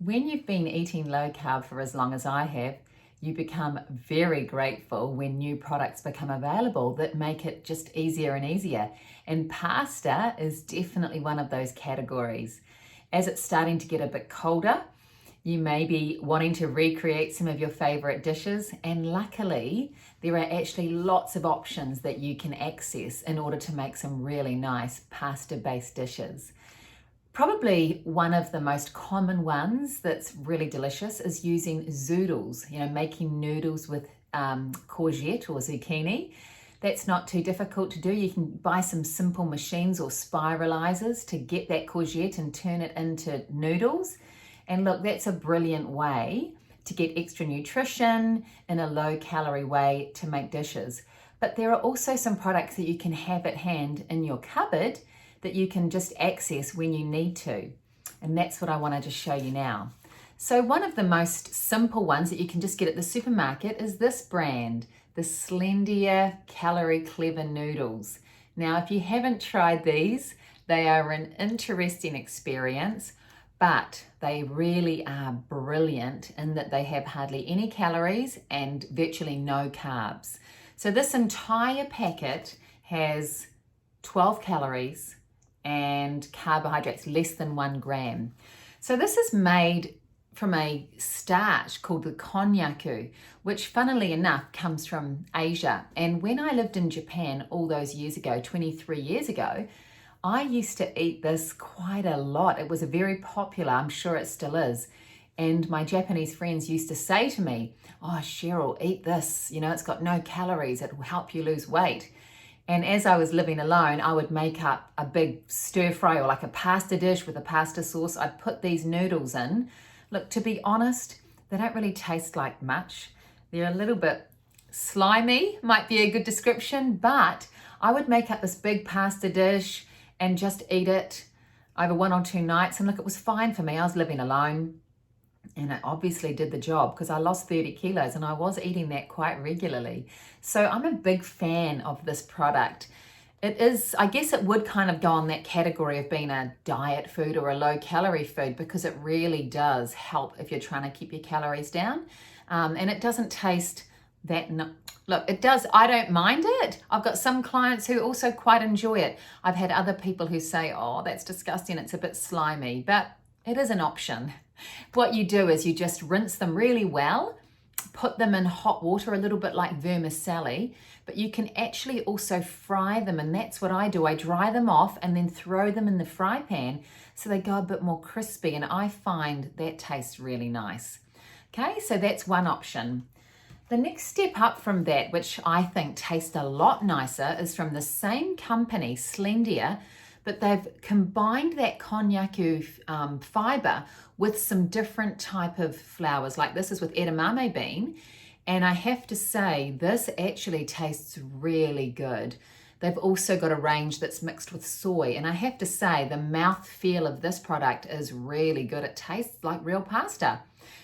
When you've been eating low carb for as long as I have, you become very grateful when new products become available that make it just easier and easier. And pasta is definitely one of those categories. As it's starting to get a bit colder, you may be wanting to recreate some of your favorite dishes, and luckily there are actually lots of options that you can access in order to make some really nice pasta-based dishes. Probably one of the most common ones that's really delicious is using zoodles, making noodles with courgette or zucchini. That's not too difficult to do. You can buy some simple machines or spiralizers to get that courgette and turn it into noodles. And look, that's a brilliant way to get extra nutrition in a low calorie way to make dishes. But there are also some products that you can have at hand in your cupboard that you can just access when you need to. And that's what I wanted to show you now. So one of the most simple ones that you can just get at the supermarket is this brand, the Slender Calorie Clever Noodles. Now, if you haven't tried these, they are an interesting experience, but they really are brilliant in that they have hardly any calories and virtually no carbs. So this entire packet has 12 calories and carbohydrates less than 1 gram. So this is made from a starch called the konnyaku, which funnily enough comes from Asia. And when I lived in Japan all those years ago, 23 years ago, I used to eat this quite a lot. It was a very popular, I'm sure it still is. And my Japanese friends used to say to me, "Oh, Cheryl, eat this. It's got no calories. It will help you lose weight." And as I was living alone, I would make up a big stir fry or like a pasta dish with a pasta sauce. I'd put these noodles in. Look, to be honest, they don't really taste like much. They're a little bit slimy, might be a good description, but I would make up this big pasta dish and just eat it over 1 or 2 nights. And look, it was fine for me. I was living alone. And it obviously did the job because I lost 30 kilos and I was eating that quite regularly. So I'm a big fan of this product. It is, I guess it would kind of go on that category of being a diet food or a low calorie food because it really does help if you're trying to keep your calories down. And it doesn't taste that, look, it does, I don't mind it. I've got some clients who also quite enjoy it. I've had other people who say, "Oh, that's disgusting, it's a bit slimy," but it is an option. What you do is you just rinse them really well, put them in hot water, a little bit like vermicelli, but you can actually also fry them, and that's what I do. I dry them off and then throw them in the fry pan so they go a bit more crispy, and I find that tastes really nice. Okay, so that's one option. The next step up from that, which I think tastes a lot nicer, is from the same company, Slender, but they've combined that konnyaku fiber with some different type of flours. Like this is with edamame bean. And I have to say, this actually tastes really good. They've also got a range that's mixed with soy. And I have to say, the mouth feel of this product is really good. It tastes like real pasta.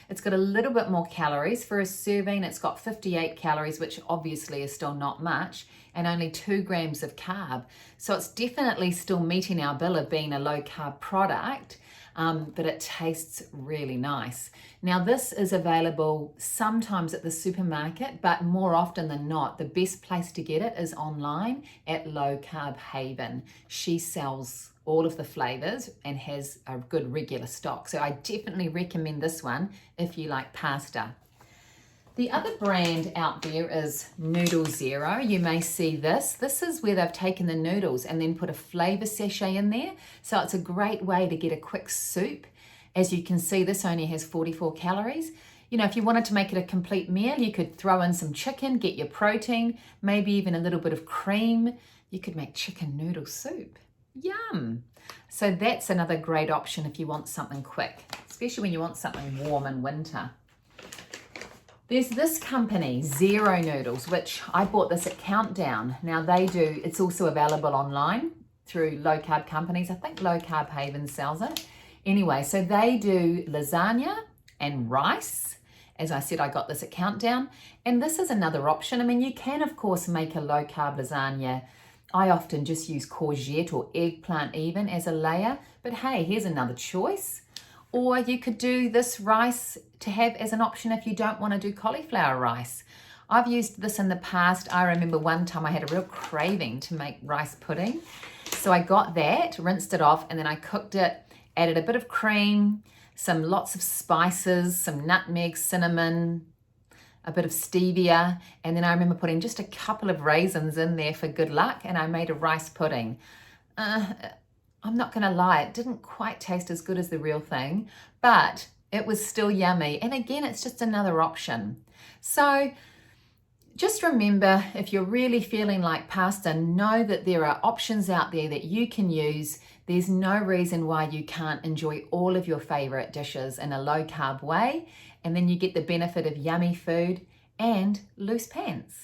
It's got a little bit more calories. For a serving, it's got 58 calories, which obviously is still not much, and only 2 grams of carb. So it's definitely still meeting our bill of being a low carb product, but it tastes really nice. Now this is available sometimes at the supermarket, but more often than not, the best place to get it is online at Low Carb Haven. She sells all of the flavors and has a good regular stock. So I definitely recommend this one if you like pasta. The other brand out there is Noodle Zero. You may see this. This is where they've taken the noodles and then put a flavor sachet in there. So it's a great way to get a quick soup. As you can see, this only has 44 calories. If you wanted to make it a complete meal, you could throw in some chicken, get your protein, maybe even a little bit of cream. You could make chicken noodle soup. Yum! So that's another great option if you want something quick, especially when you want something warm in winter. There's this company, Zero Noodles, which I bought this at Countdown. Now it's also available online through low carb companies. I think Low Carb Haven sells it. Anyway, so they do lasagna and rice. As I said, I got this at Countdown. And this is another option. I mean, you can, of course, make a low carb lasagna. I often just use courgette or eggplant even as a layer. But hey, here's another choice. Or you could do this rice to have as an option if you don't want to do cauliflower rice. I've used this in the past. I remember one time I had a real craving to make rice pudding. So I got that, rinsed it off, and then I cooked it, added a bit of cream, lots of spices, some nutmeg, cinnamon, a bit of stevia, and then I remember putting just a couple of raisins in there for good luck, and I made a rice pudding. I'm not gonna lie, it didn't quite taste as good as the real thing, but it was still yummy. And again, it's just another option. So just remember, if you're really feeling like pasta, know that there are options out there that you can use. There's no reason why you can't enjoy all of your favorite dishes in a low carb way, and then you get the benefit of yummy food and loose pants.